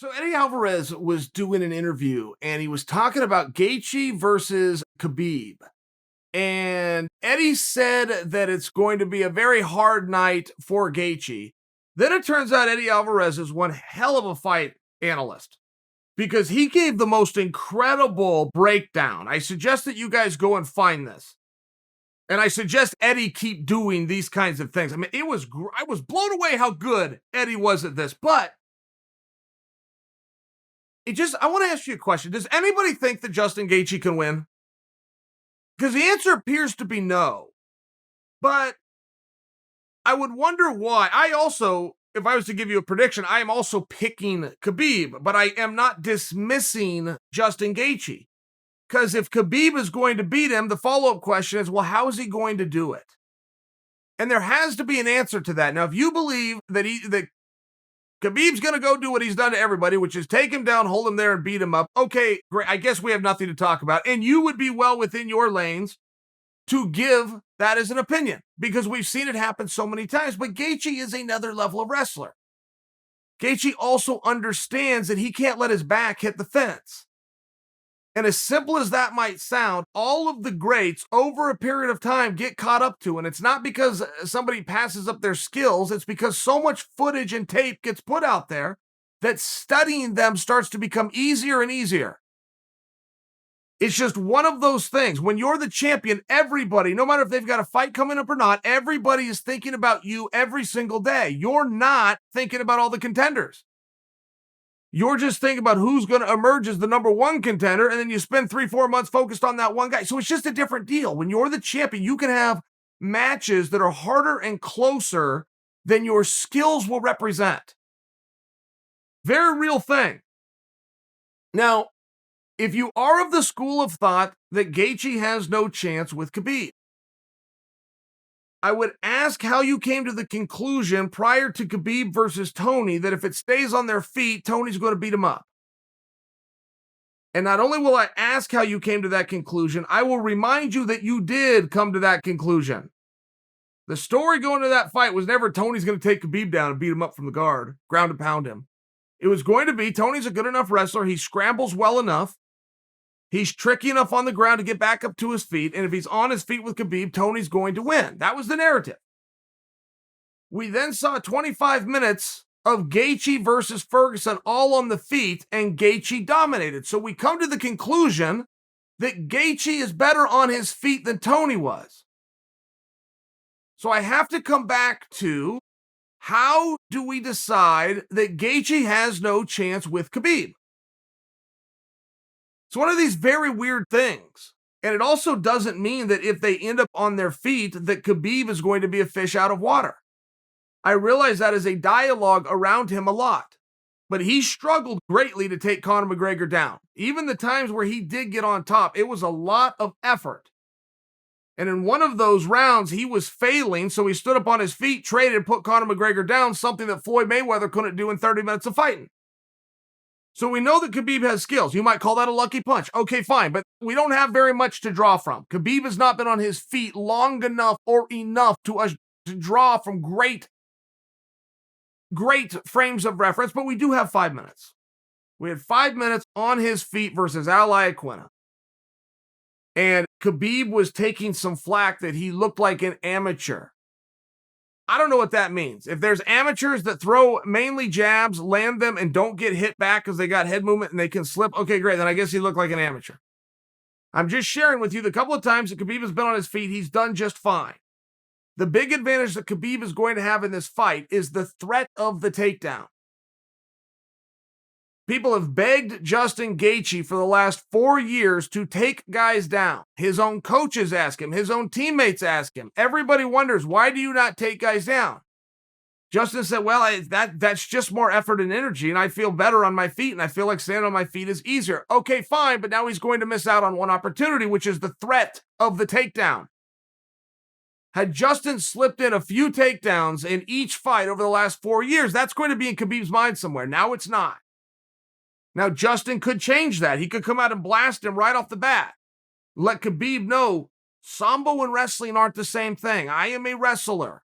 So Eddie Alvarez was doing an interview and he was talking about Gaethje versus Khabib. And Eddie said that it's going to be a very hard night for Gaethje. Then it turns out Eddie Alvarez is one hell of a fight analyst because he gave the most incredible breakdown. I suggest that you guys go and find this. And I suggest Eddie keep doing these kinds of things. I mean, I was blown away how good Eddie was at this, but I want to ask you a question. Does anybody think that Justin Gaethje can win? Because the answer appears to be no. But I would wonder why. If I was to give you a prediction, I am also picking Khabib, but I am not dismissing Justin Gaethje. Because if Khabib is going to beat him, the follow-up question is, well, how is he going to do it? And there has to be an answer to that. Now, if you believe that Khabib's going to go do what he's done to everybody, which is take him down, hold him there, and beat him up. Okay, great. I guess we have nothing to talk about. And you would be well within your lanes to give that as an opinion because we've seen it happen so many times. But Gaethje is another level of wrestler. Gaethje also understands that he can't let his back hit the fence. And as simple as that might sound, all of the greats over a period of time get caught up to. And it's not because somebody passes up their skills. It's because so much footage and tape gets put out there that studying them starts to become easier and easier. It's just one of those things. When you're the champion, everybody, no matter if they've got a fight coming up or not, everybody is thinking about you every single day. You're not thinking about all the contenders. You're just thinking about who's going to emerge as the number one contender, and then you spend 3-4 months focused on that one guy. So it's just a different deal. When you're the champion, you can have matches that are harder and closer than your skills will represent. Very real thing. Now, if you are of the school of thought that Gaethje has no chance with Khabib, I would ask how you came to the conclusion prior to Khabib versus Tony that if it stays on their feet, Tony's going to beat him up. And not only will I ask how you came to that conclusion, I will remind you that you did come to that conclusion. The story going to that fight was never Tony's going to take Khabib down and beat him up from the guard, ground and pound him. It was going to be Tony's a good enough wrestler. He scrambles well enough. He's tricky enough on the ground to get back up to his feet, and if he's on his feet with Khabib, Tony's going to win. That was the narrative. We then saw 25 minutes of Gaethje versus Ferguson all on the feet, and Gaethje dominated. So we come to the conclusion that Gaethje is better on his feet than Tony was. So I have to come back to how do we decide that Gaethje has no chance with Khabib? It's one of these very weird things. And it also doesn't mean that if they end up on their feet, that Khabib is going to be a fish out of water. I realize that is a dialogue around him a lot. But he struggled greatly to take Conor McGregor down. Even the times where he did get on top, it was a lot of effort. And in one of those rounds, he was failing, so he stood up on his feet, traded, and put Conor McGregor down, something that Floyd Mayweather couldn't do in 30 minutes of fighting. So we know that Khabib has skills. You might call that a lucky punch. Okay, fine, but we don't have very much to draw from. Khabib has not been on his feet long enough or enough to draw from great frames of reference, but we do have 5 minutes. We had 5 minutes on his feet versus Al Iaquinta. And Khabib was taking some flack that he looked like an amateur. I don't know what that means. If there's amateurs that throw mainly jabs, land them, and don't get hit back because they got head movement and they can slip, okay, great. Then I guess he looked like an amateur. I'm just sharing with you the couple of times that Khabib has been on his feet, he's done just fine. The big advantage that Khabib is going to have in this fight is the threat of the takedown. People have begged Justin Gaethje for the last 4 years to take guys down. His own coaches ask him. His own teammates ask him. Everybody wonders, why do you not take guys down? Justin said, well, that's just more effort and energy, and I feel better on my feet, and I feel like standing on my feet is easier. Okay, fine, but now he's going to miss out on one opportunity, which is the threat of the takedown. Had Justin slipped in a few takedowns in each fight over the last 4 years, that's going to be in Khabib's mind somewhere. Now it's not. Now, Justin could change that. He could come out and blast him right off the bat. Let Khabib know Sambo and wrestling aren't the same thing. I am a wrestler.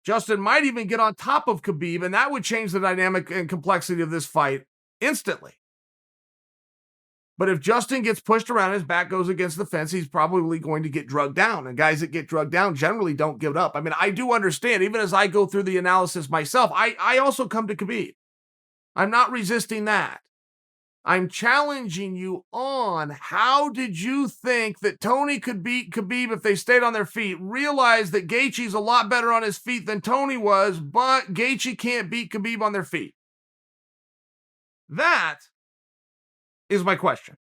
Justin might even get on top of Khabib, and that would change the dynamic and complexity of this fight instantly. But if Justin gets pushed around, his back goes against the fence, he's probably going to get drugged down. And guys that get drugged down generally don't give up. I mean, I do understand, even as I go through the analysis myself, I also come to Khabib. I'm not resisting that. I'm challenging you on how did you think that Tony could beat Khabib if they stayed on their feet? Realize that Gaethje's a lot better on his feet than Tony was, but Gaethje can't beat Khabib on their feet. That is my question.